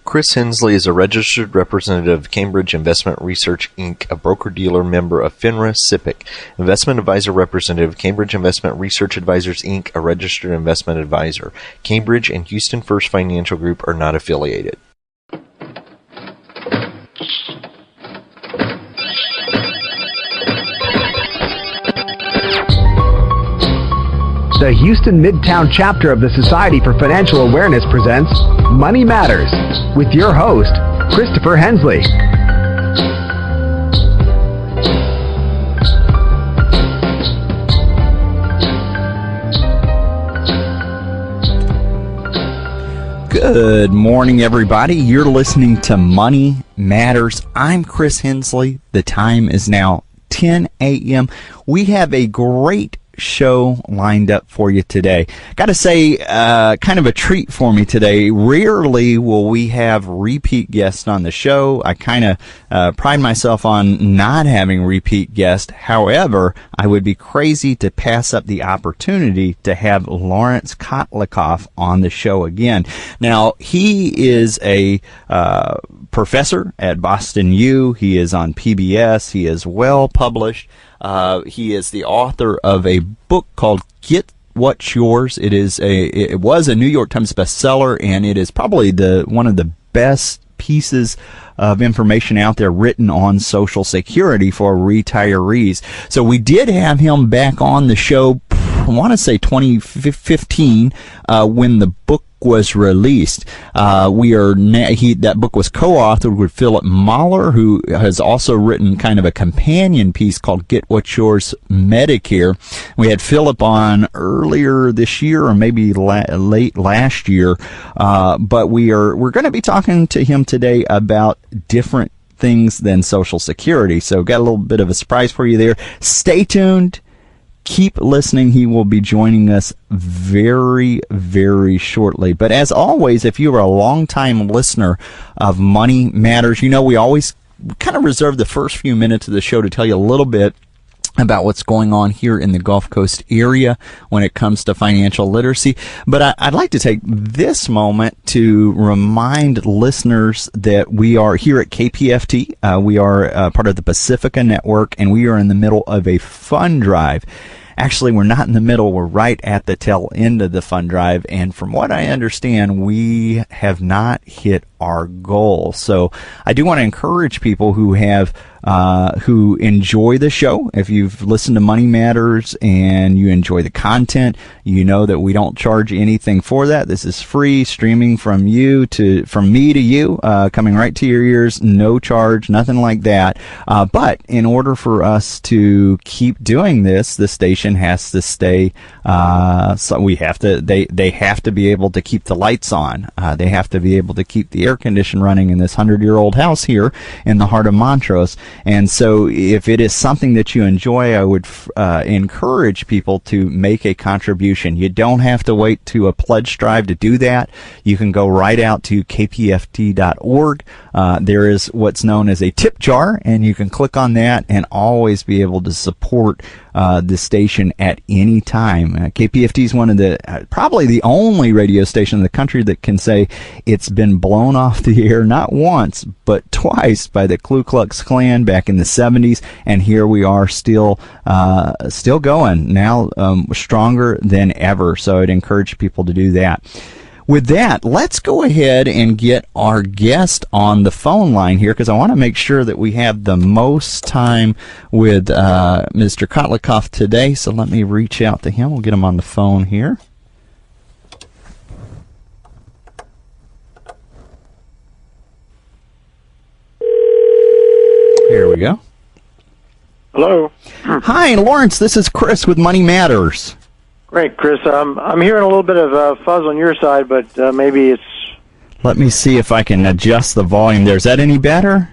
Chris Hensley is a registered representative of Cambridge Investment Research, Inc., a broker-dealer member of FINRA SIPC, investment advisor representative of Cambridge Investment Research Advisors, Inc., a registered investment advisor. Cambridge and Houston First Financial Group are not affiliated. The Houston Midtown chapter of the Society for Financial Awareness presents Money Matters with your host, Christopher Hensley. Good morning, everybody. You're listening to Money Matters. I'm Chris Hensley. The time is now 10 a.m. We have a great show lined up for you today. Got to say, kind of a treat for me today. Rarely will we have repeat guests on the show. I kind of pride myself on not having repeat guests. However, I would be crazy to pass up the opportunity to have Laurence Kotlikoff on the show again. Now, he is a professor at Boston U. He is on PBS. He is well published. He is the author of a book called Get What's Yours. It was a New York Times bestseller, and it is probably one of the best pieces of information out there written on Social Security for retirees. So we did have him back on the show, I want to say 2015, when the book was released. That book was co-authored with Philip Mahler, who has also written kind of a companion piece called Get What's Yours Medicare. We had Philip on earlier this year, or maybe late last year, but we're going to be talking to him today about different things than Social Security. So got a little bit of a surprise for you there. Stay tuned. Keep listening. He will be joining us very, very shortly. But as always, if you are a long-time listener of Money Matters, you know we always kind of reserve the first few minutes of the show to tell you a little bit about what's going on here in the Gulf Coast area when it comes to financial literacy. But I'd like to take this moment to remind listeners that we are here at KPFT. We are part of the Pacifica Network, and we are in the middle of a fund drive. Actually, we're not in the middle. We're right at the tail end of the fund drive. And from what I understand, we have not hit our goal. So I do want to encourage people who enjoy the show. If you've listened to Money Matters and you enjoy the content, you know that we don't charge anything for that. This is free, streaming from me to you, coming right to your ears, no charge, nothing like that. But in order for us to keep doing this, the station has to stay. So we have to. They have to be able to keep the lights on. They have to be able to keep the air condition running in this 100-year-old house here in the heart of Montrose. And so if it is something that you enjoy, I would encourage people to make a contribution. You don't have to wait to a pledge drive to do that. You can go right out to kpft.org. There is what's known as a tip jar, and you can click on that and always be able to support the station at any time. KPFT is one of probably the only radio station in the country that can say it's been blown off the air not once but twice by the Ku Klux Klan back in the 70s, and here we are still going now, stronger than ever. So I'd encourage people to do that. With that, let's go ahead and get our guest on the phone line here, because I want to make sure that we have the most time with Mr. Kotlikoff today. So let me reach out to him. We'll get him on the phone here. Here we go. Hello. Hi, Laurence. This is Chris with Money Matters. Great, Chris. I'm hearing a little bit of fuzz on your side, but maybe it's... Let me see if I can adjust the volume there. Is that any better?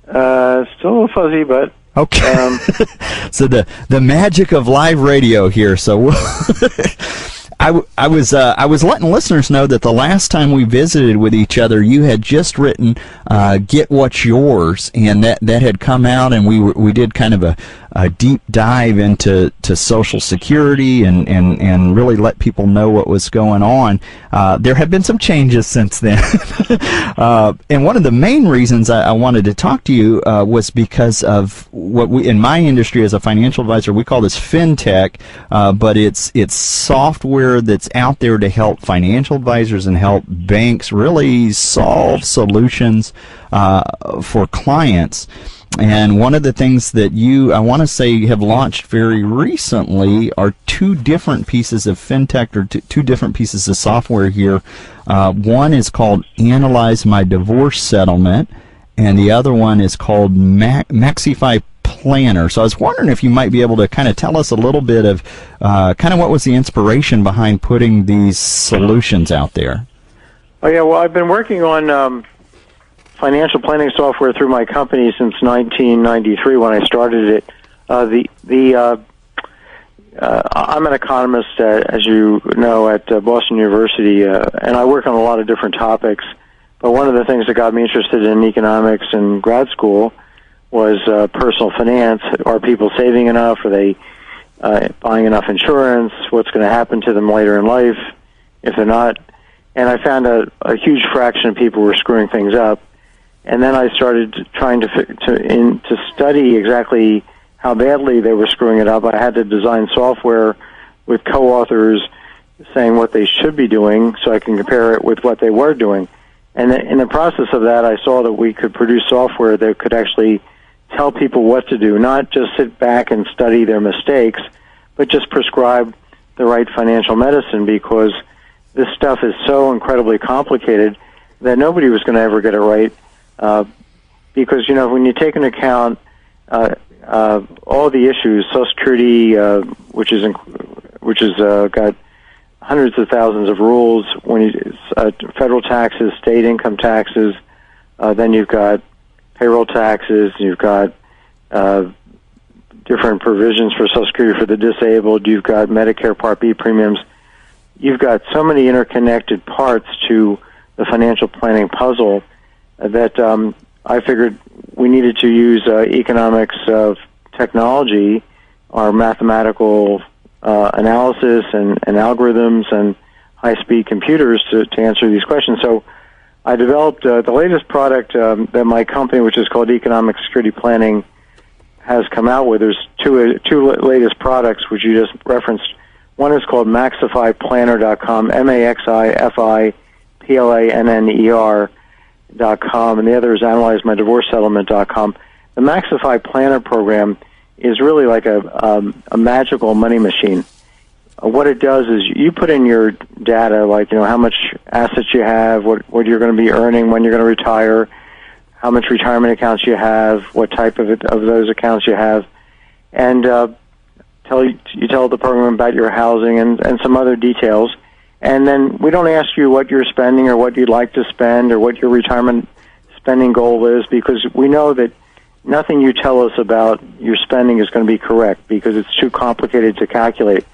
Still a little fuzzy, but... Okay. So the magic of live radio here. So I was letting listeners know that the last time we visited with each other, you had just written "Get What's Yours," and that had come out, and we did kind of a deep dive into Social Security and really let people know what was going on. There have been some changes since then, and one of the main reasons I wanted to talk to you was because of what we in my industry as a financial advisor we call this fintech, but it's software that's out there to help financial advisors and help banks really solve solutions for clients. And one of the things that I want to say, have launched very recently are two different pieces of fintech, or two different pieces of software here. One is called Analyze My Divorce Settlement, and the other one is called Maxify Planner. So I was wondering if you might be able to kind of tell us a little bit of kind of what was the inspiration behind putting these solutions out there. Oh yeah, well, I've been working on financial planning software through my company since 1993 when I started it. I'm an economist, as you know, at Boston University, and I work on a lot of different topics. But one of the things that got me interested in economics in grad school was personal finance. Are people saving enough? Are they buying enough insurance? What's going to happen to them later in life if they're not? And I found a huge fraction of people were screwing things up. And then I started trying to study exactly how badly they were screwing it up. I had to design software with co-authors saying what they should be doing so I can compare it with what they were doing. And in the process of that, I saw that we could produce software that could actually tell people what to do, not just sit back and study their mistakes, but just prescribe the right financial medicine, because this stuff is so incredibly complicated that nobody was going to ever get it right. Because, you know, when you take into account all the issues, Social Security, which is got hundreds of thousands of rules, federal taxes, state income taxes, then you've got payroll taxes, you've got different provisions for Social Security for the disabled, you've got Medicare Part B premiums. You've got so many interconnected parts to the financial planning puzzle that I figured we needed to use economics technology, our mathematical analysis and algorithms and high-speed computers to answer these questions. So I developed the latest product that my company, which is called Economic Security Planning, has come out with. There's two latest products which you just referenced. One is called MaxifyPlanner.com, MaxifyPlanner.com, and the other is AnalyzeMyDivorceSettlement.com. The Maxify Planner program is really like a magical money machine. What it does is you put in your data, like, you know, how much assets you have, what you're going to be earning when you're going to retire, how much retirement accounts you have, what type of those accounts you have, and you tell the program about your housing and some other details. And then we don't ask you what you're spending or what you'd like to spend or what your retirement spending goal is, because we know that nothing you tell us about your spending is going to be correct because it's too complicated to calculate.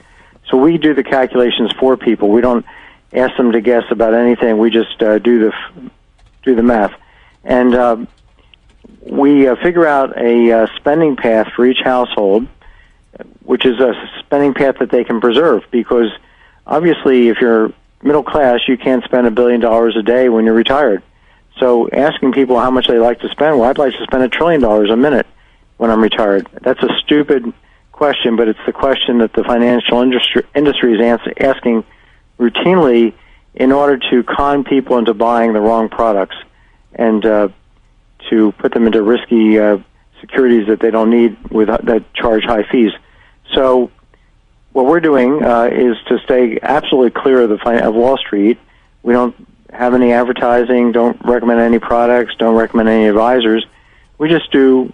So we do the calculations for people. We don't ask them to guess about anything. We just do the math. And we figure out a spending path for each household, which is a spending path that they can preserve, because obviously if you're middle class, you can't spend $1 billion a day when you're retired. So asking people how much they like to spend, well, I'd like to spend $1 trillion a minute when I'm retired. That's a stupid question, but it's the question that the financial industry is asking routinely in order to con people into buying the wrong products and to put them into risky securities that they don't need that charge high fees. So what we're doing is to stay absolutely clear of Wall Street. We don't have any advertising, don't recommend any products, don't recommend any advisors. We just do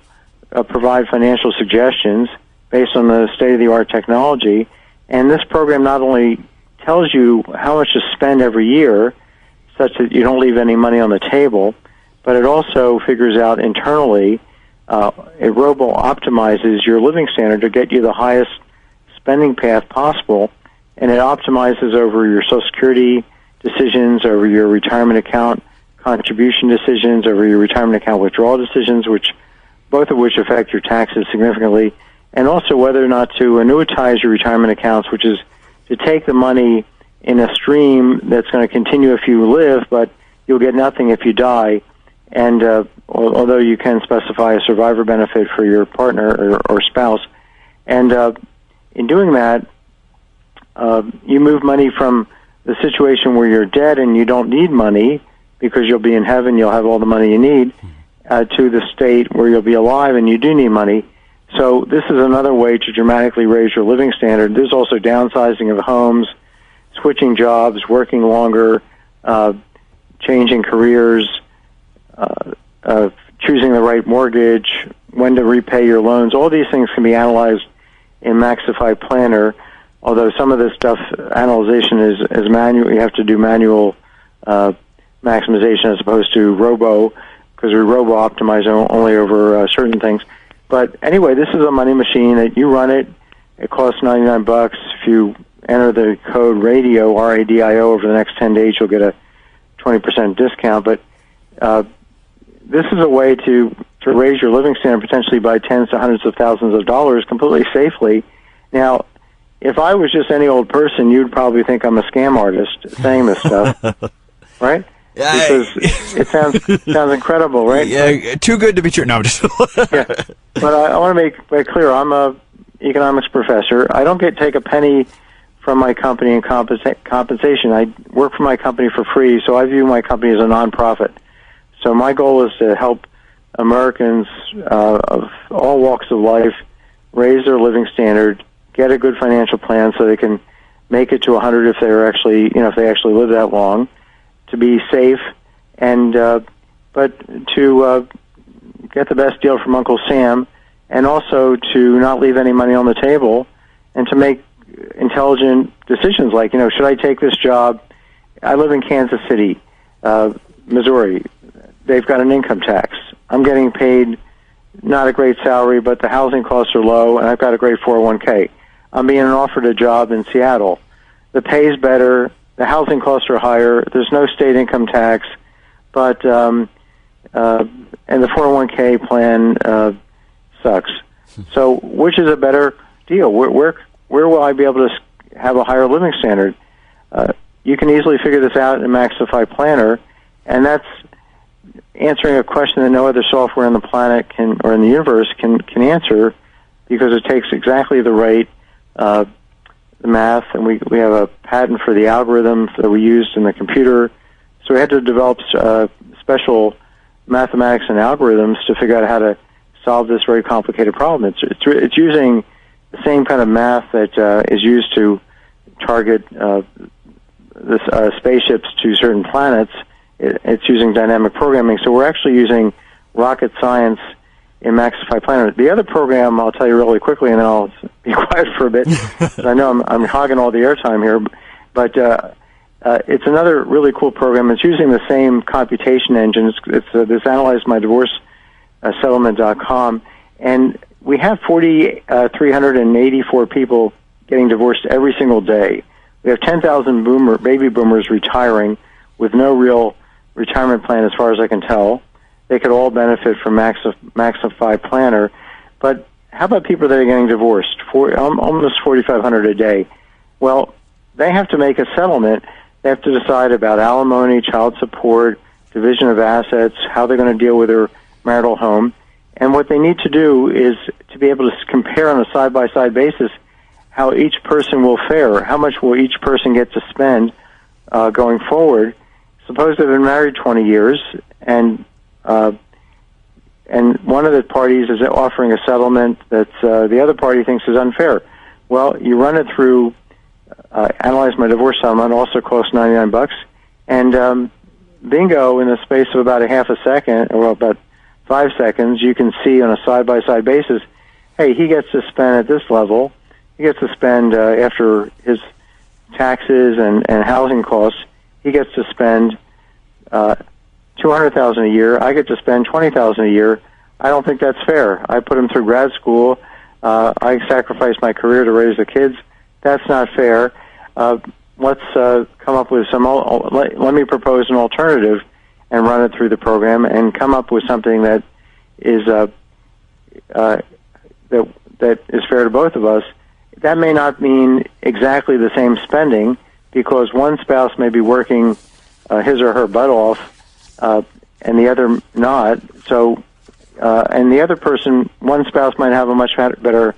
provide financial suggestions based on the state-of-the-art technology. And this program not only tells you how much to spend every year, such that you don't leave any money on the table, but it also figures out internally, it robo-optimizes your living standard to get you the highest spending path possible and it optimizes over your Social Security decisions, over your retirement account contribution decisions, over your retirement account withdrawal decisions, both of which affect your taxes significantly, and also whether or not to annuitize your retirement accounts, which is to take the money in a stream that's going to continue if you live, but you'll get nothing if you die. And although you can specify a survivor benefit for your partner or spouse, and in doing that, you move money from the situation where you're dead and you don't need money because you'll be in heaven, you'll have all the money you need, to the state where you'll be alive and you do need money. So this is another way to dramatically raise your living standard. There's also downsizing of homes, switching jobs, working longer, changing careers, choosing the right mortgage, when to repay your loans. All these things can be analyzed in Maxify Planner, although some of this stuff, analyzation is manual. You have to do manual maximization as opposed to robo, because we robo-optimize only over certain things. But anyway, this is a money machine that you run it. It costs $99. If you enter the code RADIO, R-A-D-I-O, over the next 10 days, you'll get a 20% discount. But this is a way to raise your living standard potentially by tens to hundreds of thousands of dollars completely safely. Now, if I was just any old person, you'd probably think I'm a scam artist saying this stuff, right? Because it sounds incredible, right? Yeah, too good to be true. No, I'm just yeah. But I want to make clear, I'm a economics professor. I don't take a penny from my company in compensation. I work for my company for free, so I view my company as a nonprofit. So my goal is to help Americans of all walks of life raise their living standard, get a good financial plan so they can make it to 100 if they actually live that long, to be safe, and but to get the best deal from Uncle Sam, and also to not leave any money on the table, and to make intelligent decisions like, should I take this job? I live in Kansas City, Missouri. They've got an income tax. I'm getting paid not a great salary, but the housing costs are low, and I've got a great 401k. I'm being offered a job in Seattle. The pay's better. The housing costs are higher. There's no state income tax, but and the 401k plan sucks. So, which is a better deal? Where will I be able to have a higher living standard? You can easily figure this out in Maxify Planner, and that's answering a question that no other software on the planet or in the universe can answer, because it takes exactly the right the math, and we have a patent for the algorithm that we used in the computer. So we had to develop special mathematics and algorithms to figure out how to solve this very complicated problem. It's using the same kind of math that is used to target spaceships to certain planets. It's using dynamic programming. So we're actually using rocket science in Maxify Planner. The other program, I'll tell you really quickly, and then I'll be quiet for a bit. I know I'm hogging all the airtime here, but it's another really cool program. It's using the same computation engine. It's this AnalyzeMyDivorceSettlement.com, and we have 4,384 people getting divorced every single day. We have 10,000 baby boomers retiring with no real retirement plan, as far as I can tell. They could all benefit from Maxify Planner. But how about people that are getting divorced? Almost 4,500 a day. Well, they have to make a settlement. They have to decide about alimony, child support, division of assets, how they're going to deal with their marital home. And what they need to do is to be able to compare on a side-by-side basis how each person will fare, how much will each person get to spend going forward. Suppose they've been married 20 years, and one of the parties is offering a settlement that the other party thinks is unfair. Well, you run it through Analyze My Divorce Settlement, also costs $99, and bingo, in the space of about a half a second, or about 5 seconds, you can see on a side-by-side basis, hey, he gets to spend at this level, he gets to spend after his taxes and housing costs, he gets to spend $200,000 a year. I get to spend $20,000 a year. I don't think that's fair. I put him through grad school. I sacrificed my career to raise the kids. That's not fair. let's come up with let me propose an alternative and run it through the program and come up with something that is that is fair to both of us. That may not mean exactly the same spending because one spouse may be working his or her butt off and the other not. So, and the other person, one spouse might have a much better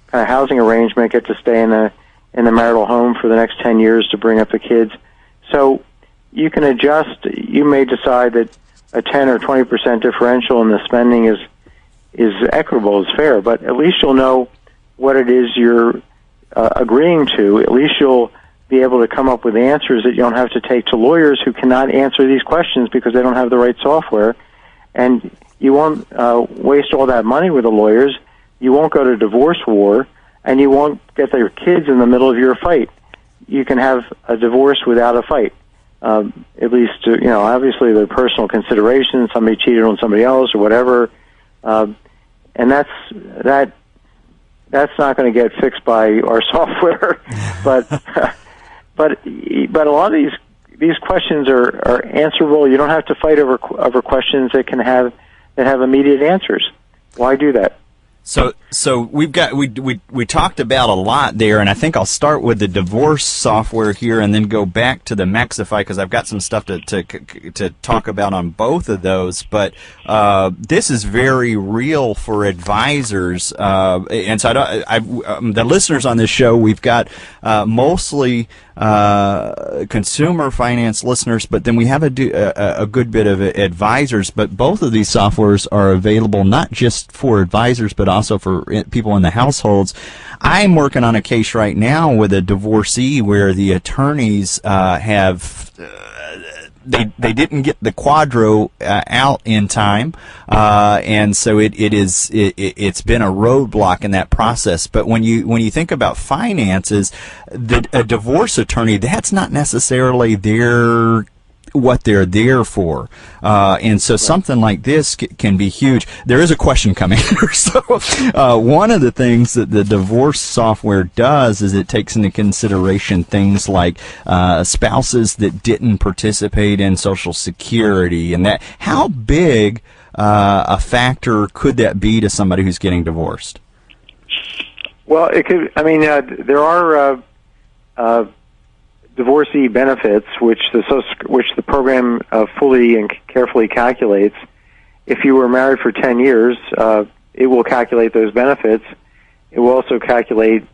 kind of housing arrangement, get to stay in the marital home for the next 10 years to bring up the kids. So you can adjust. You may decide that a 10 or 20% differential in the spending is equitable, is fair, but at least you'll know what it is you're agreeing to. At least you'll be able to come up with answers that you don't have to take to lawyers who cannot answer these questions because they don't have the right software. And you won't waste all that money with the lawyers. You won't go to divorce war, and you won't get your kids in the middle of your fight. You can have a divorce without a fight. At least, obviously there are personal considerations. Somebody cheated on somebody else or whatever. And that's not going to get fixed by our software. but a lot of these questions are answerable. You don't have to fight over questions that have immediate answers. Why do that? So we talked about a lot there, and I think I'll start with the divorce software here, and then go back to the Maxify because I've got some stuff to talk about on both of those. But this is very real for advisors, and so the listeners on this show, we've got mostly consumer finance listeners, but then we have a good bit of advisors. But both of these softwares are available not just for advisors, but also for people in the households. I'm working on a case right now with a divorcee where the attorneys have they didn't get the Quadro out in time, and so it's been a roadblock in that process. But when you think about finances, a divorce attorney, that's not necessarily what they're there for, and so something like this can be huge. There is a question coming here. So one of the things that the divorce software does is it takes into consideration things like spouses that didn't participate in Social Security, and that how big a factor could that be to somebody who's getting divorced? Well, it could. I mean, there are divorcee benefits, which the program fully and carefully calculates. If you were married for 10 years, it will calculate those benefits. It will also calculate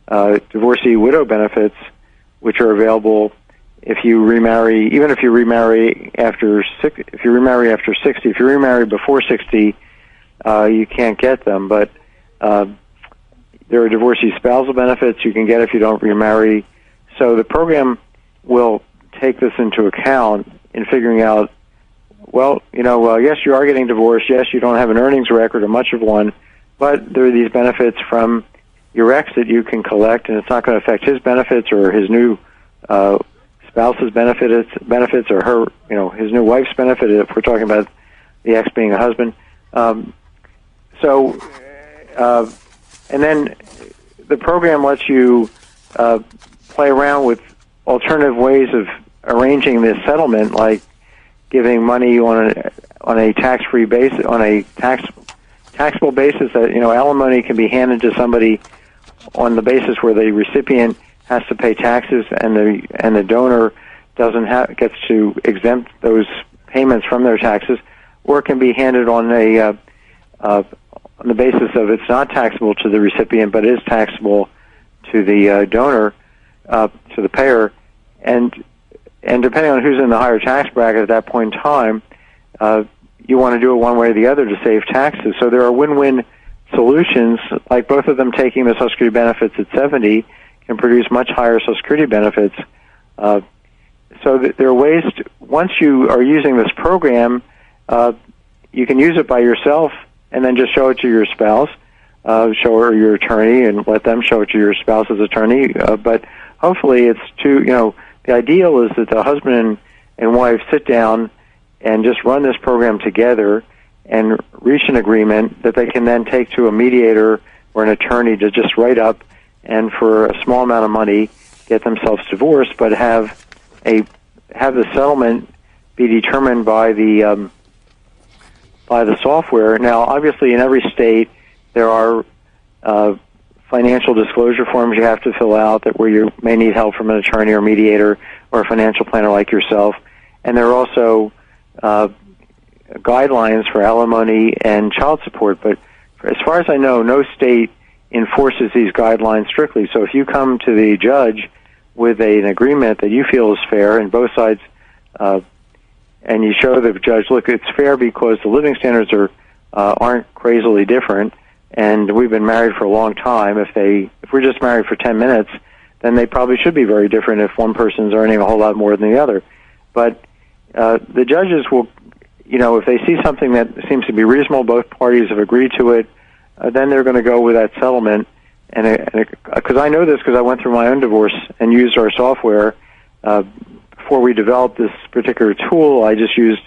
divorcee widow benefits, which are available if you remarry. Even if you remarry after 60, if you remarry before 60, you can't get them. But there are divorcee spousal benefits you can get if you don't remarry. So the program will take this into account in figuring out, yes, you are getting divorced. Yes, you don't have an earnings record or much of one, but there are these benefits from your ex that you can collect, and it's not going to affect his benefits or his new spouse's benefits or her, his new wife's benefit if we're talking about the ex being a husband. And then the program lets you play around with alternative ways of arranging this settlement, like giving money on a tax-free basis, on a taxable basis. That alimony can be handed to somebody on the basis where the recipient has to pay taxes, and the donor gets to exempt those payments from their taxes, or it can be handed on the basis of it's not taxable to the recipient, but is taxable to the donor. To the payer, and depending on who's in the higher tax bracket at that point in time, you want to do it one way or the other to save taxes. So there are win-win solutions, like both of them taking the Social Security benefits at 70 can produce much higher Social Security benefits. So there are ways once you are using this program, you can use it by yourself and then just show it to your spouse, show her your attorney, and let them show it to your spouse's attorney. But hopefully it's the ideal is that the husband and wife sit down and just run this program together and reach an agreement that they can then take to a mediator or an attorney to just write up, and for a small amount of money, get themselves divorced, but have the settlement be determined by the software. Now, obviously, in every state, there are financial disclosure forms you have to fill out where you may need help from an attorney or mediator or a financial planner like yourself. And there are also guidelines for alimony and child support. But as far as I know, no state enforces these guidelines strictly. So if you come to the judge with an agreement that you feel is fair, and both sides, and you show the judge, look, it's fair because the living standards aren't crazily different, and we've been married for a long time. If we're just married for 10 minutes, then they probably should be very different if one person's earning a whole lot more than the other. But the judges will, if they see something that seems to be reasonable, both parties have agreed to it, then they're going to go with that settlement. And because I know this because I went through my own divorce and used our software. Before we developed this particular tool, I just used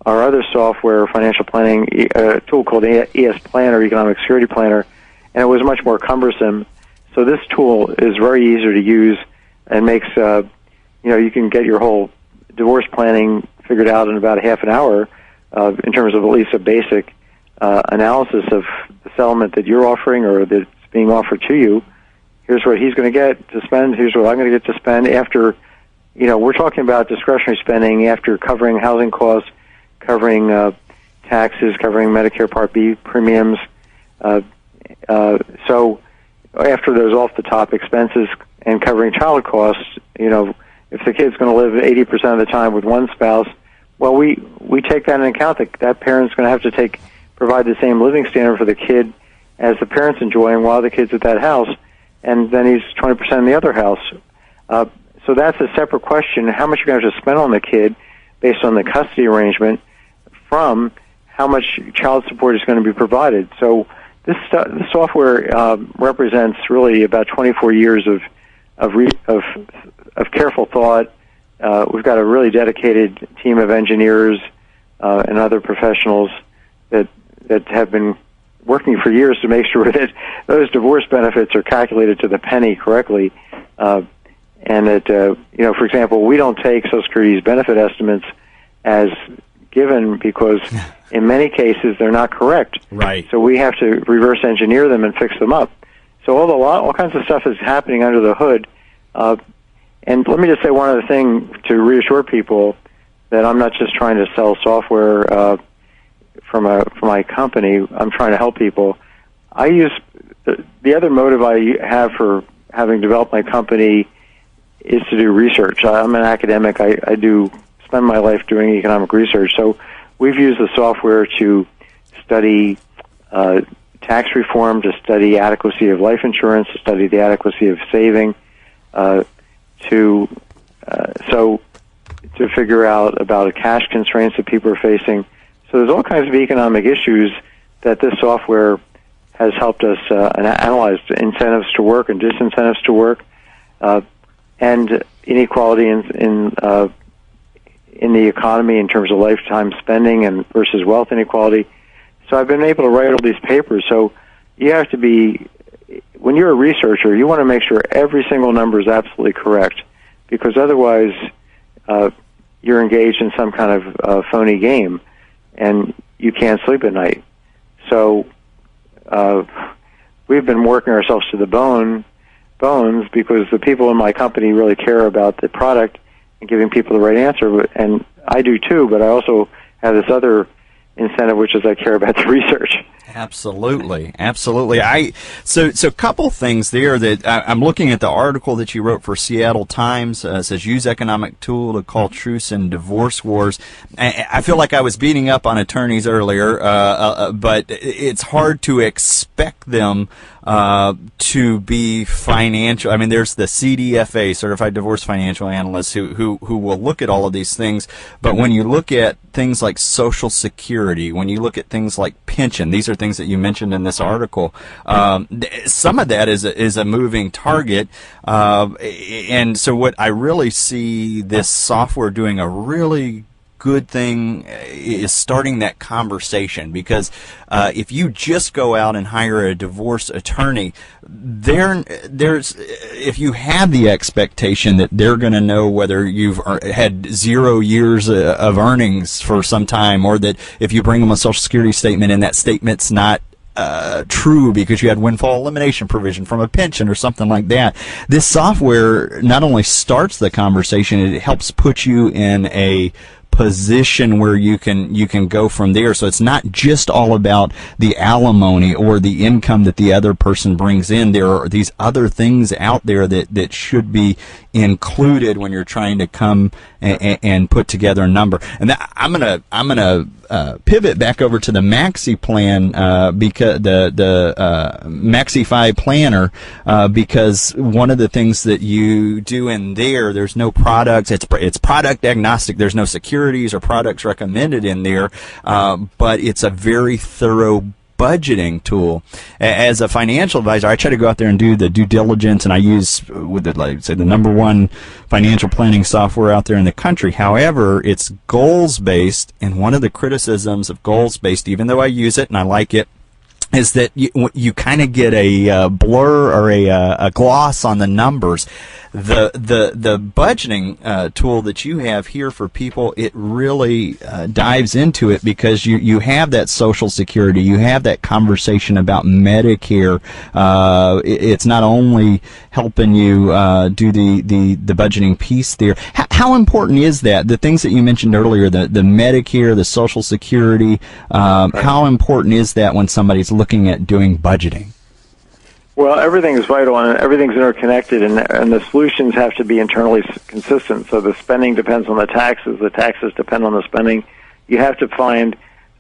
our other software, financial planning, a tool called ES Planner, Economic Security Planner, and it was much more cumbersome. So this tool is very easy to use and makes, you can get your whole divorce planning figured out in about a half an hour in terms of at least a basic analysis of the settlement that you're offering or that's being offered to you. Here's what he's going to get to spend. Here's what I'm going to get to spend after, we're talking about discretionary spending after covering housing costs, covering taxes, covering Medicare Part B premiums. So after those off-the-top expenses and covering child costs, if the kid's going to live 80% of the time with one spouse, well, we take that into account. That parent's going to have to provide the same living standard for the kid as the parent's enjoying while the kid's at that house, and then he's 20% in the other house. So that's a separate question, how much you're going to have to spend on the kid based on the custody arrangement from how much child support is going to be provided. So this software represents really about 24 years of careful thought. We've got a really dedicated team of engineers and other professionals that have been working for years to make sure that those divorce benefits are calculated to the penny correctly. And that, for example, we don't take Social Security's benefit estimates as given because in many cases they're not correct. Right. So we have to reverse engineer them and fix them up. So all kinds of stuff is happening under the hood. And let me just say one other thing to reassure people that I'm not just trying to sell software from my company. I'm trying to help people. I use the other motive I have for having developed my company is to do research. I'm an academic. I spend my life doing economic research. So we've used the software to study tax reform, to study adequacy of life insurance, to study the adequacy of saving, to figure out about cash constraints that people are facing. So there's all kinds of economic issues that this software has helped us analyze, incentives to work and disincentives to work, and inequality in the economy in terms of lifetime spending and versus wealth inequality. So I've been able to write all these papers. So you have to be, when you're a researcher, you want to make sure every single number is absolutely correct, because otherwise you're engaged in some kind of phony game, and you can't sleep at night. So we've been working ourselves to the bones because the people in my company really care about the product and giving people the right answer, and I do too, but I also have this other incentive, which is I care about the research. Absolutely. So couple things there that I'm looking at the article that you wrote for Seattle Times. It says use economic tool to call truce in divorce wars. I feel like I was beating up on attorneys earlier, but it's hard to expect them to be financial. I mean, there's the CDFA, Certified Divorce Financial Analysts, who will look at all of these things. But when you look at things like Social Security, when you look at things like pension, these are things that you mentioned in this article. Some of that is a moving target, and so what I really see this software doing a really good thing is starting that conversation, because if you just go out and hire a divorce attorney, if you have the expectation that they're going to know whether you've had 0 years of earnings for some time, or that if you bring them a Social Security statement and that statement's not true because you had windfall elimination provision from a pension or something like that, this software not only starts the conversation, it helps put you in a position where you can go from there. So it's not just all about the alimony or the income that the other person brings in. There are these other things out there that should be included when you're trying to come and put together a number. And I'm gonna pivot back over to the Maxi plan, because the Maxify planner, because one of the things that you do in there's no products. It's product agnostic. There's no securities or products recommended in there, but it's a very thorough budgeting tool. As a financial advisor, I try to go out there and do the due diligence, and I use the number one financial planning software out there in the country. However, it's goals based, and one of the criticisms of goals based, even though I use it and I like it, is that you kind of get a blur or a gloss on the numbers. The budgeting tool that you have here for people, it really dives into it, because you have that Social Security, you have that conversation about Medicare. It's not only helping you do the budgeting piece there. How important is that? The things that you mentioned earlier, the Medicare, the Social Security, how important is that when somebody's looking at doing budgeting? Well, everything is vital, and everything's interconnected, and the solutions have to be internally consistent. So the spending depends on the taxes depend on the spending. You have to find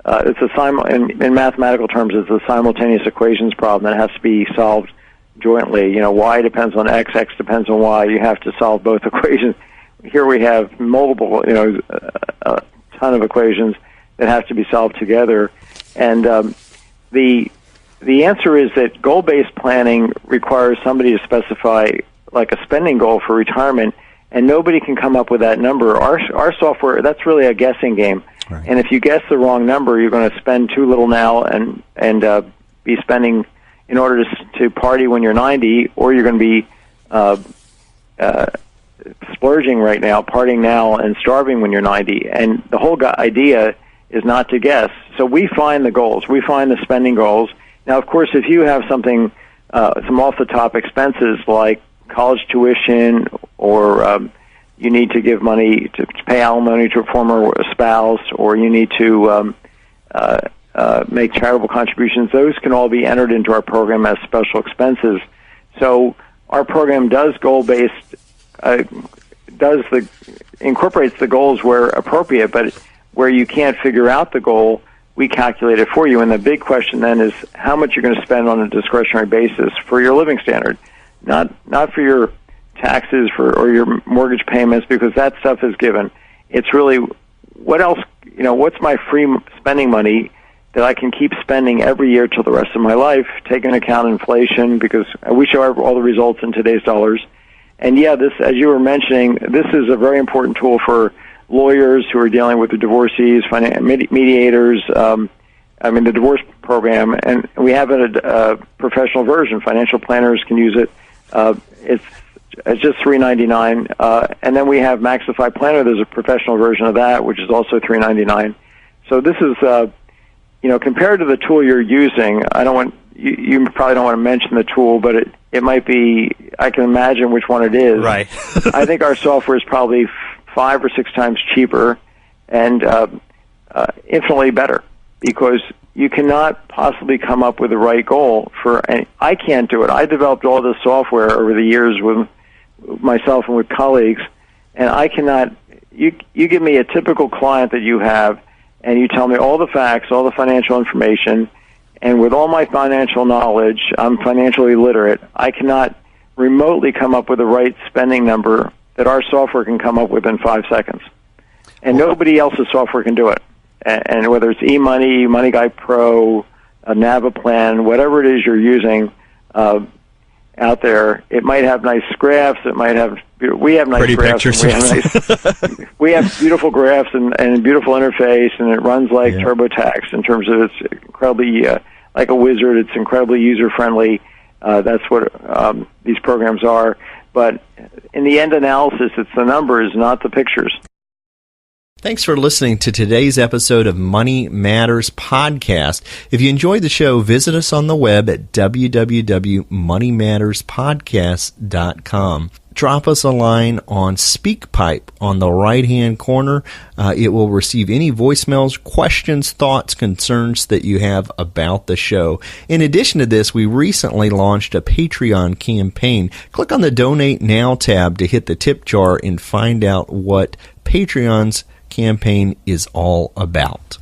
in mathematical terms, it's a simultaneous equations problem that has to be solved jointly. Y depends on X depends on Y. You have to solve both equations. Here we have multiple, a ton of equations that have to be solved together, and the answer is that goal-based planning requires somebody to specify like a spending goal for retirement, and nobody can come up with that number. Our software, that's really a guessing game. Right. And if you guess the wrong number, you're going to spend too little now and be spending in order to party when you're 90, or you're going to be splurging right now, partying now, and starving when you're 90. And the whole idea is not to guess. So we find the goals. We find the spending goals. Now, of course, if you have something, some off-the-top expenses like college tuition, or you need to give money to pay alimony to a former spouse, or you need to make charitable contributions, those can all be entered into our program as special expenses. So our program does goal-based, incorporates the goals where appropriate, but where you can't figure out the goal, we calculate it for you. And the big question then is how much you're going to spend on a discretionary basis for your living standard, not for your taxes or your mortgage payments, because that stuff is given. It's really what else, what's my free spending money that I can keep spending every year till the rest of my life, take into account inflation, because we show all the results in today's dollars. And yeah, this, as you were mentioning, this is a very important tool for lawyers who are dealing with the divorcees, mediators, the divorce program, and we have a professional version. Financial planners can use it. It's just $3.99, and then we have Maxify Planner. There's a professional version of that, which is also $3.99. So this is, compared to the tool you're using, you probably don't want to mention the tool, but it might be. I can imagine which one it is. Right. I think our software is probably 5 or 6 times cheaper and infinitely better, because you cannot possibly come up with the right goal I can't do it. I developed all this software over the years with myself and with colleagues, and I cannot. You give me a typical client that you have, and you tell me all the facts, all the financial information, and with all my financial knowledge, I'm financially literate. I cannot remotely come up with the right spending number that our software can come up with in 5 seconds. And nobody else's software can do it. And whether it's eMoney, Money Guy Pro, a Navaplan, whatever it is you're using, and out there. It might have nice graphs. We have nice pretty graphs. pictures. We have beautiful graphs and a beautiful interface, and it runs like TurboTax in terms of it's incredibly like a wizard. It's incredibly user friendly. That's what these programs are. But in the end analysis, it's the numbers, not the pictures. Thanks for listening to today's episode of Money Matters Podcast. If you enjoyed the show, visit us on the web at www.moneymatterspodcast.com. Drop us a line on SpeakPipe on the right-hand corner. It will receive any voicemails, questions, thoughts, concerns that you have about the show. In addition to this, we recently launched a Patreon campaign. Click on the Donate Now tab to hit the tip jar and find out what Patreon's campaign is all about.